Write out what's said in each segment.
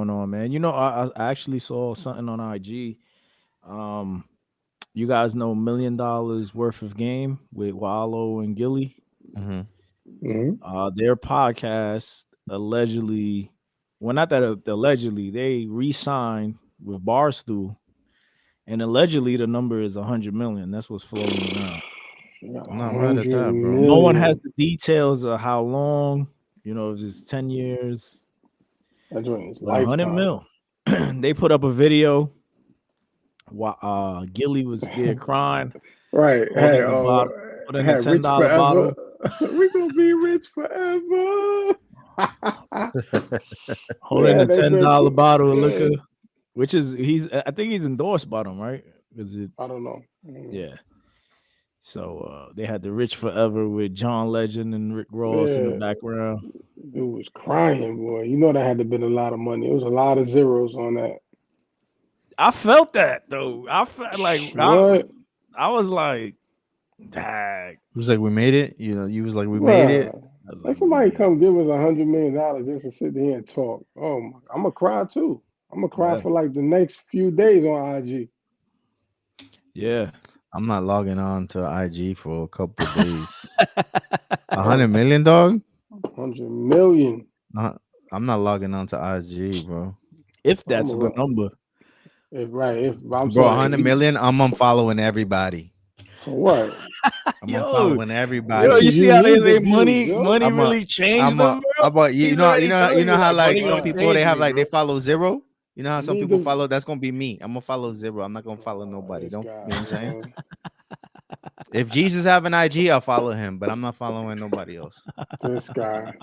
going on, man. I actually saw something on IG. Um, you guys know $1 million worth of game with Wallo and Gillie. Mm-hmm. Mhm. Their podcast allegedly, well, not that allegedly, they re-signed with Barstool, and allegedly the number is 100 million. That's what's floating around. I'm not mad at 100 that, bro. No one has million. the details of how long. If it's 10 years, That joint is but 100 lifetime. mil. They put up a video while Gilly was there crying, Right. Hey, holding the oh, bottle, holding a hey, ten rich dollar forever. bottle. We gonna be rich forever. Holding Yeah, a they ten said, dollar bottle of liquor, yeah. which is I think he's endorsed by them, right? Is it? I don't know. Yeah. So they had the Rich Forever with John Legend and Rick Ross in the Yeah, background. dude was crying, boy. You know that had to been a lot of money. It was a lot of zeros on that. I felt that though. I felt like What? I was like, dang. It was like we made it. You was like we made it. Bruh. I was Let like, we somebody made it. come give us $100 million just to sit here and talk. Oh, I'm gonna cry too. I'm gonna cry Yeah. for like the next few days on IG. Yeah. I'm not logging on to IG for a couple of days. 100 million, dog. 100 million. Uh, I'm not logging on to IG, bro. If I'm that's the a, number. if right. If I'm Bro, saying, if 100 we million. I'm unfollowing everybody. for what? I'm Yo, unfollowing you everybody. You see how they need the say views, money yo. money I'm a, really changed I'm them, a, bro? about you He's know, already you telling know you how like like money some gonna Right. people they change have me, like bro. they follow zero. You know how You some need people the follow. That's gonna be me. I'm gonna follow zero. I'm not gonna follow nobody. this Don't guy, you know what I'm saying? man. If Jesus have an IG, I'll follow him, but I'm not following nobody else. This guy.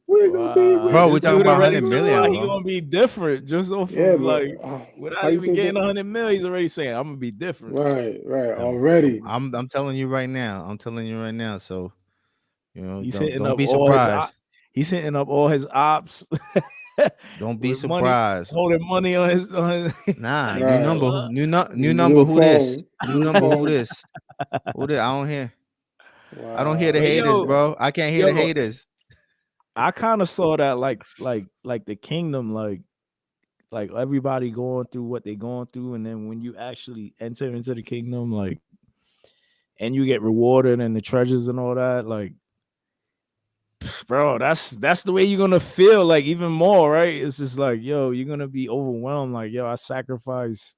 We're gonna be Wow, Bro, rich we're this talking dude about already 100 talking million, about he forever. bro. gonna be different just off Yeah, of but like how without you even think getting that? 100 mil. He's already saying I'm gonna be different. Right, right. I'm, Already. I'm telling you right now. I'm telling you right now. So He's don't hitting don't up be all his surprised. he's hitting up all his ops Don't be with money, surprised. holding money on his Nah, new Right. number, what? new number. New Who this? phone. New New number. Who phone. this? Who this? I don't hear. I don't hear the Wow. But haters, bro. I can't hear the yo, haters. I kind of saw that like the kingdom, like everybody going through what they going through, and then when you actually enter into the kingdom, like, and you get rewarded and the treasures and all that, like, bro, that's the way you're gonna feel, like, even more, right? It's just like, yo, you're gonna be overwhelmed, like, yo, I sacrificed,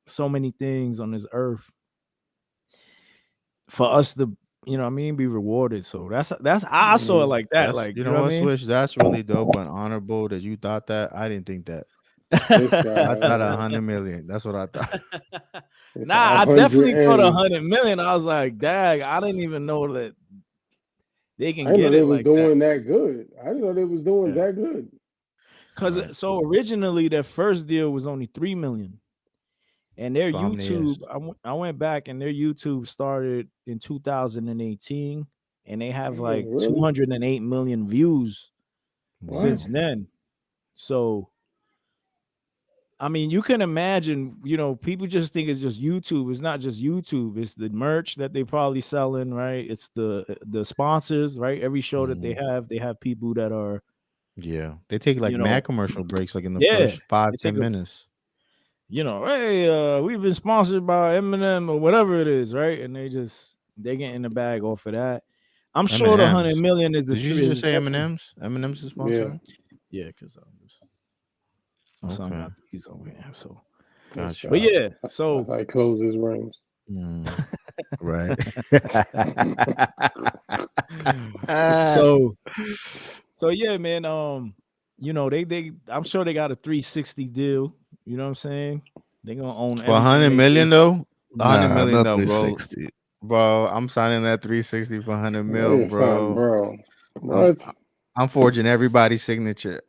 so many things on this earth for us to, what I mean, be rewarded. So that's I saw it Mm. like that, That's like, you you know know what I what, mean? Switch. That's really dope and honorable that you thought that. I didn't think that. This I guy, thought man. 100 million. That's what I thought. It's Nah, a I hundred definitely thought M's. 100 million. I was like, dag, I didn't even know that they I can didn't know get they it was like that. doing that good. I didn't know they was doing Yeah. that good. Cause Right. so originally their first deal was only 3 million. And their For how many YouTube, years? I went back and their YouTube started in 2018, and they have like Really? 208 million views What? since Wow. then. So I mean, you can imagine, people just think it's just YouTube. It's not just YouTube. It's the merch that they probably selling, right? It's the sponsors, right? Every show that Mhm. they have people that are, Yeah, they take like you mad know, commercial breaks, like in the yeah, first five they take ten a, minutes. hey, we've been sponsored by Eminem or whatever it is, right? And they get in the bag off of that. I'm M sure and the 100 M's. million is Did you just is say definitely, M&M's? M&M's is Yeah. sponsoring. yeah, because my son Okay, got these over here. So, This got but you. guy. yeah, That's so how he closes his rings. Mm, right. so So yeah, man. They I'm sure they got a 360 deal. You know what I'm saying? They gonna own For everything 100 they do. million though, 100 Nah, million not though, bro. 360. Bro, I'm signing that 360 for 100 mil, Hey, son, bro. bro. I'm What? I'm forging everybody's signature.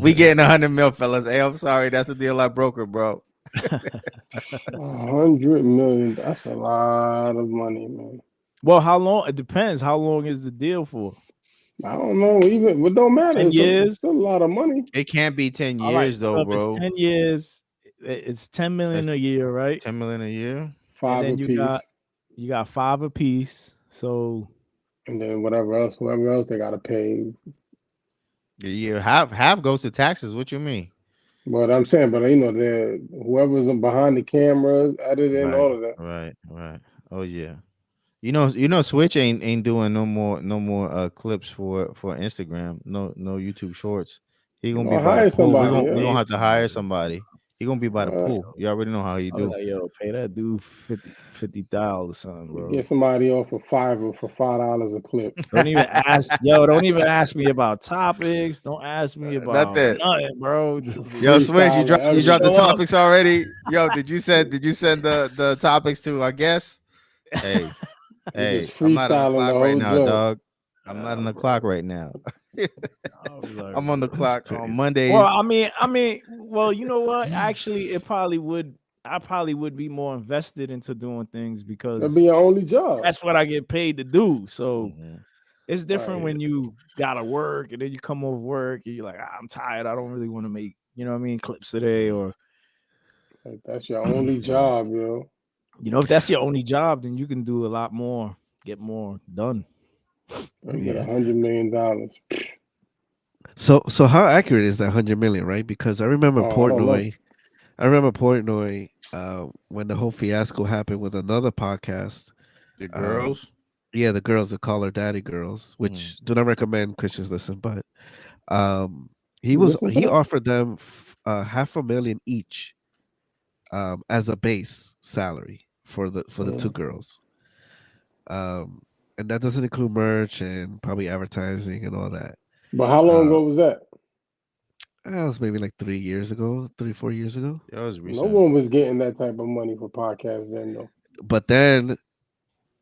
We getting 100 mil, fellas. Hey, I'm sorry, that's a deal I brokered, bro. 100 million. That's a lot of money, man. Well, how long? It depends. How long is the deal for? I don't know. Even it don't matter. 10 It's years. still a lot of money. It can't be 10 All right. years though, So if it's bro. 10 years, it's 10 That's million a year, right? 10 million a year. And Five then you got apiece, you got five apiece. So and then whatever else, whoever else they gotta pay. Yeah, half goes to taxes. What you mean? But I'm saying, but whoever's behind the camera, editing, Right, all of that. right. Oh yeah. Switch ain't doing no more clips for Instagram. No YouTube Shorts. He You gonna be know, by the hire pool. We somebody, gonna yeah. we gonna Pay have to hire somebody. somebody. He gonna be by the pool. You already know how he I was do. like, yo, pay that dude 50,000 or something, bro. Get somebody off for Fiverr for $5 a clip. Don't even ask, yo. Don't even ask me about topics. Don't ask me about Nothing. nothing, bro. Just Yo, Switch, you Freestyle and dropped you show dropped the everything. up. topics already. Yo, did you send the topics to our guests? Hey, You just I'm not on the freestyling the clock right whole now, joint. dog. I'm not on the clock Bro. right now. I was like, I'm on the bro, that's clock on crazy. Well, Mondays. well, you know what? Actually, it probably would. I probably would be more invested into doing things That'll be because your only job. that's what I get paid to do. So Mhm. it's different Right. when you gotta work and then you come over work and you're like, I'm tired. I don't really want to make, you know what I mean, clips today. Or, Like, that's your only Right. job, yo. if that's your only job, then you can do a lot more, get more done. You get Yeah. $100 million. So how accurate is that 100 million, right? Because Oh, I don't know. I remember Portnoy, when the whole fiasco happened with another podcast. The Um, girls. yeah, the girls that call her daddy girls, Mhm. which do not recommend Christians listen, but um, You listen to he that? offered them 500,000 each, as a base salary for the two Mm. girls. Um, and that doesn't include merch and probably advertising and all that. But how long Uh, ago was that? that was maybe like 3 years ago, 3 4 years ago. That was No recent. one was getting that type of money for podcasts then, though. But then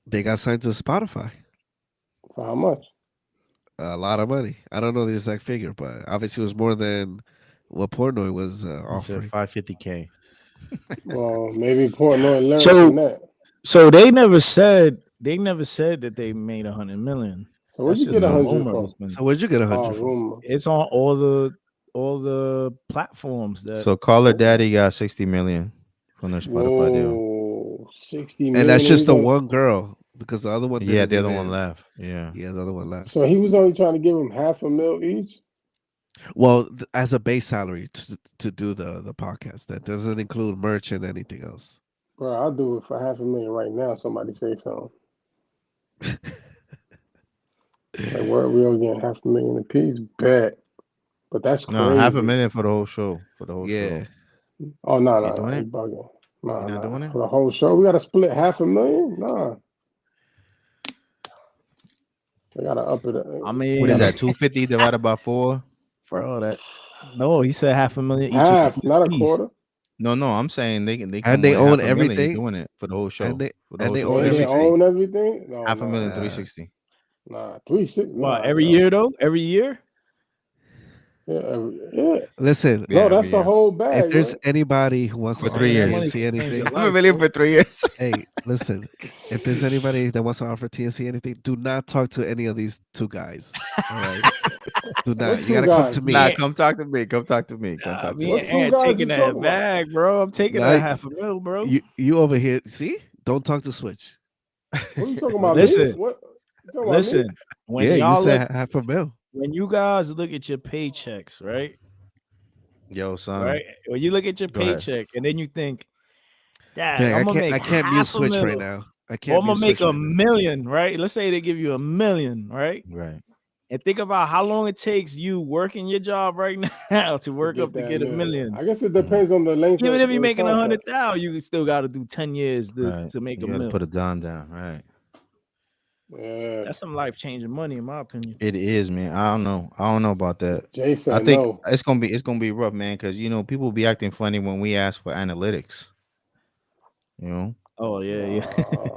they got signed to Spotify. For how much? A lot of money. I don't know the exact figure, but obviously it was more than what Portnoy was He said offering. 550K. Well, maybe Portnoy learned from So, that. they never said that they made 100 million. So where'd That's you get just a a No. hundred rumor from? that's been. So where'd you get a Oh, 100 from? rumor. It's on all the platforms that. So Call Her Oh, Daddy got 60 million from their Spotify deal. whoa, 60 And that's million. just the one girl because the other one Yeah, didn't the other one even. left. Yeah. Yeah, the other one left. So he was only trying to give him half a mil each. Well, as a base salary to do the podcast, that doesn't include merch and anything else. Bro, I'll do it for half a million right now. Somebody say something. Like, where we all getting half a million a piece? Bet. But that's No, half a crazy. million for the whole show. For the whole Yeah. show. Oh, no, You no, doing no. You it? bugging. You Nah, not nah. doing it? For the whole show, we got to split half a million? Nah. We got to up it. I What We is got mean, to that? 250 divided by 4? bro, that no, he said 500,000 half, each not a piece. quarter. No, I'm saying they And come they with own half a million. You everything. doing it for the whole And show. they For the and whole they show. own And they 360. everything. own everything? No, Half a million, nah. 360. Nah, 360. What, Nah, every bro. year though? Every year? Yeah. Listen, Yeah, No, every that's the year. whole if bag, there's right? anybody who wants to For Oh, offer 3 man, that years. money TNC can change your anything, Half a life, million bro. for 3 years. hey, listen. If there's anybody that wants to offer TNC anything, do not talk to any of these two guys. All right, do What not. You two gotta come to guys? Nah, Me, me. come talk to me. Come talk to me. Come talk to me What me. and two Ant guys taking you talking that about? bag, bro. I'm taking Now that 500,000, bro. you over here. See, don't talk to Switch. What are you talking about? Okay. Me? Listen, What? You talking about me? listen. When Yeah, you y'all look, said 500,000. when you guys look at your paychecks, right? Yo, son. Right? When you look at your Go ahead. paycheck and then you think, Dad, Dang, I'm gonna make I can't mute half a Switch right mil, now. I or can't I'm mute gonna make Switch a right now. million, right? Let's say they give you a million, right? Right. And think about how long it takes you working your job right now to To work get up to that get a million. million. I guess it Mhm. depends on the length Even of if you're the making contract. 100,000, you still got to do 10 years Right. to make You a got to put mil. a dime down. Right. Yeah. That's some life changing money, in my opinion. It is, man. I don't know. I don't know about that. Jay I said think no. it's gonna be rough, man, because people be acting funny when we ask for analytics. You know, Oh yeah, yeah.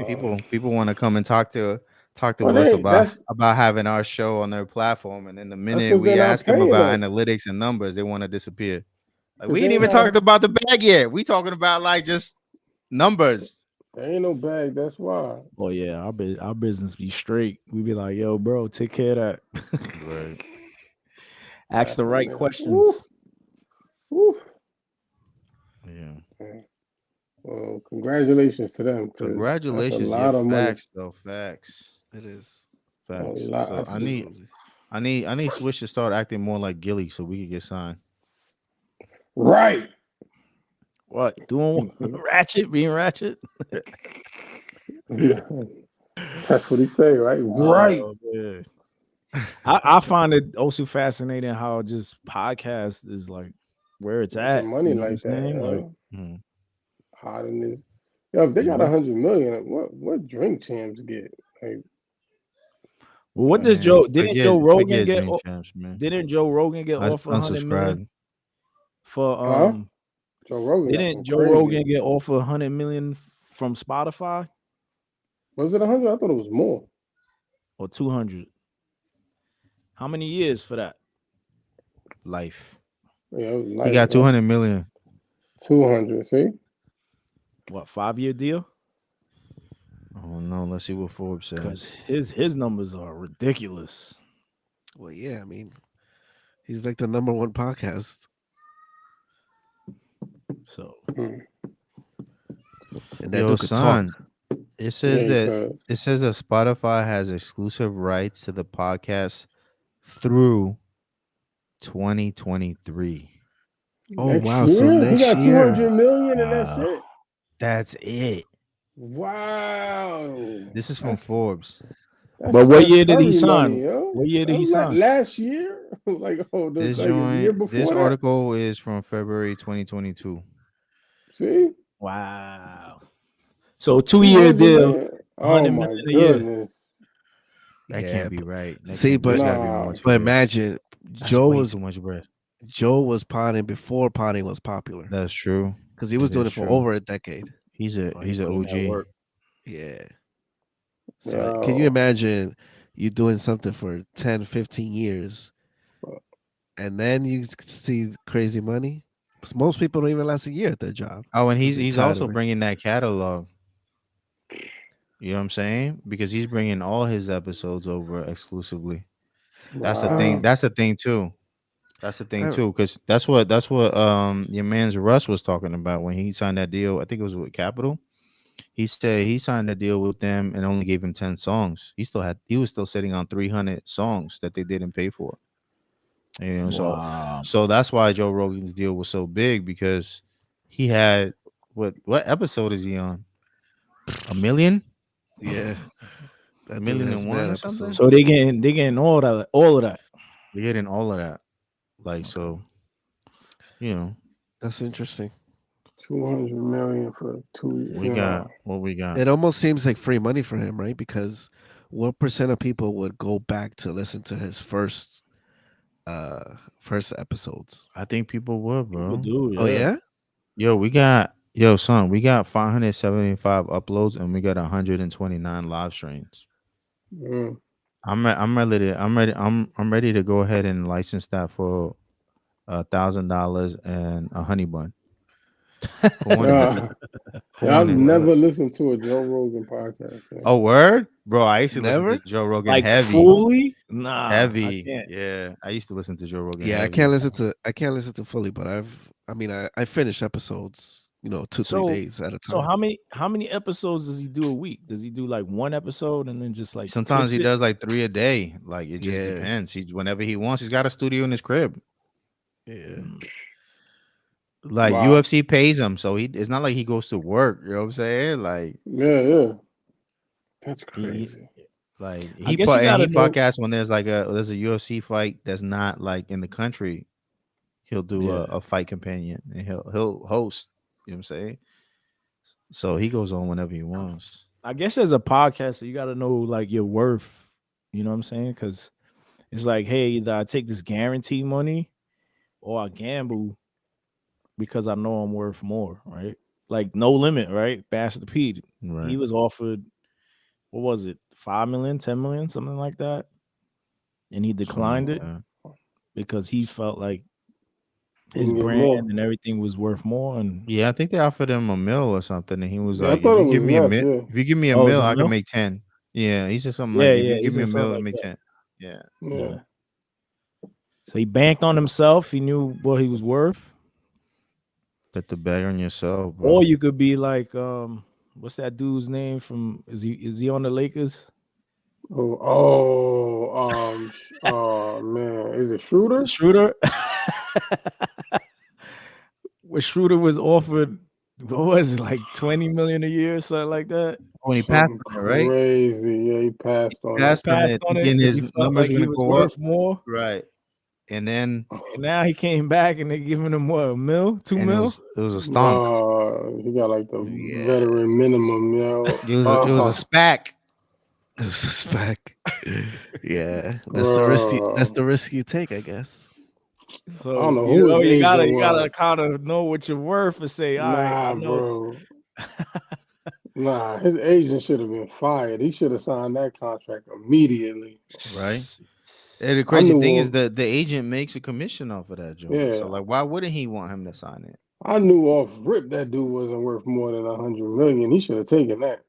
people want to come and talk to Well, us they about that's having our show on their platform, and then the that's minute because they're we not ask them paying about us. analytics and numbers, they want to disappear. Like Because we they ain't ain't even have talked about the bag yet. We talking about like just numbers. there ain't no bag. That's why. Oh yeah, our business be straight. We be like, yo, bro, take care of that. Right. Ask Half the a right mil. Woo, questions. woo. Yeah. Yeah. Well, congratulations to them because that's a Congratulations. Yeah. lot of money. Facts though. Facts. It is A Facts. lot. So I need absolutely. I need Swish to start acting more like Gillie so we could get signed. Right. What doing? Ratchet, being ratchet. Yeah. That's what he say, right? Right. Oh man. I find it also fascinating how just podcast is like where it's Making at. money You know what I'm like that, saying? Like, yo. Mhm. Hot in this. Yo, if they you got know. 100 million, what drink champs get? Like, Well, what does Man, Joe? Didn't Joe Rogan forget get? Drink Champs, man. Didn't Joe Rogan get I offered 100 million unsubscribed. for huh? Joe Rogan got Didn't some Joe Rogan crazy. get offered 100 million from Spotify Was it 100? I thought it was more. or 200? How many years for that? Life. Yeah, it was He light, got bro. 200 million. 200. See? What 5-year deal? Oh no, let's see what Forbes Because says. his numbers are ridiculous. Well, yeah, I mean, he's like the number one podcast, So Hmm. and that Yo, dude could talk. son, it Yeah, says you that could. Spotify has exclusive rights to the podcast through 2023. Oh Next wow! So year? He next got year, 200 million and that's it? That's it. Wow. This is from That's Forbes. but what Steph year did he Curry money, sign? yo. What year That did he was like sign? last year. Like, oh, This like a year this before that. article is from February 2022. See? Wow. So 2-year 200 deal, million. Oh 100 my million a year. goodness. That yeah. can't be right. That See, can't be. There's but got to be more Nah. to but it. imagine That's Joe way was too much bread. potting before potting was popular That's true. because he was doing is it for true. over a decade. He's Oh, an put in that OG. work. Yeah. So can you Yo. imagine you doing something for 10, 15 years and then you see crazy money? 'Cause most people don't even last a year at their job. Oh, and 'cause they he's tired also of it. bringing that catalog. You know what I'm saying? Because he's bringing all his episodes over exclusively. That's the thing. Wow. That's the thing too. That's the thing I- too. Because that's what your man's Russ was talking about when he signed that deal. I think it was with Capitol. He said he signed a deal with them and only gave him 10 songs. He was still sitting on 300 songs that they didn't pay for. You know, Wow. so that's why Joe Rogan's deal was so big because he had what episode is he on? A million? yeah. That dude Million has and one mad or something? So episodes. they getting all of that. They're getting all of that. Like, Okay. so, you know, That's interesting. 200 million for 2 years. we got what we got. It almost seems like free money for him, right? Because what percent of people would go back to listen to his first episodes? I think people would, People bro. do, Oh yeah. yeah? Son, we got 575 uploads and we got 129 live streams. Mm. I'm ready to go ahead and license that for $1,000 and a honey bun. Who want it? Yeah, Who I've want it? never listened to a Joe Rogan podcast. Man. Oh, word, bro! I used to listen Never? to Joe Rogan Like heavy, fully? Nah, I heavy. can't. Yeah, I used to listen to Joe Rogan Yeah, heavy. I can't listen to fully, but I finish episodes, 2-3 So days at a so time. how many episodes does he do a week? Does he do like one episode and then just like Sometimes clips he it? does like 3 a day. Like it just Yeah. depends. He whenever he wants. He's got a studio in his crib. Yeah. Mm. Like Wow. UFC pays him, so it's not like he goes to work. You know what I'm saying? Like Yeah. That's he crazy. like I guess you gotta he know. podcasts when there's a UFC fight that's not like in the country. He'll do Yeah. a fight companion and he'll host. You know what I'm saying? So he goes on whenever he wants. I guess as a podcaster, you gotta know like your worth. You know what I'm saying? Because it's like, hey, either I take this guarantee money or I gamble because I know I'm worth more, right? Like No Limit, right? Bastard Pete. Right. He was offered, what was it, 5 million, 10 million, something like that. And he declined it because he felt like his Can get brand more. and everything was worth more. And Yeah, I think they offered him a mill or something, and he was Yeah, I like, "If thought you it give was me a less. mil, Yeah. if you give me a oh, it was mill, a I can mil? make 10." Yeah, he said something Yeah, like, "If yeah. you He give me said a something mill, like make that. 10." Yeah. Yeah. So he banked on himself. He knew what he was worth. Put the bag on yourself, bro. Or you could be like, what's that dude's name from? Is he on the Lakers? Oh man, is it Schroeder? Schroeder. When Schroeder was offered, what was it, like 20 million a year, or something like that? When he passed Something on it, right? crazy. Yeah, he passed on it. Passed on Passed it, on it thinking because he his felt numbers like were he gonna was go up, worth more. right? And then And now he came back and they're giving him what, $1 million, $2 it million? was a stonk. He got like the Yeah. veteran minimum, yo. It was a SPAC. It was a spec. Yeah, that's Bruh. the risk you take, I guess. I So don't know who his you agent gotta was. kind of know what you're worth and say, all right, I Nah, know. bro. Nah, his agent should have been fired. He should have signed that contract immediately. Right. And the I crazy knew thing is off, that the agent makes a commission off of that joint. So yeah, like, why wouldn't he want him to sign it? I knew off rip that dude wasn't worth more than 100 million. He should have taken that.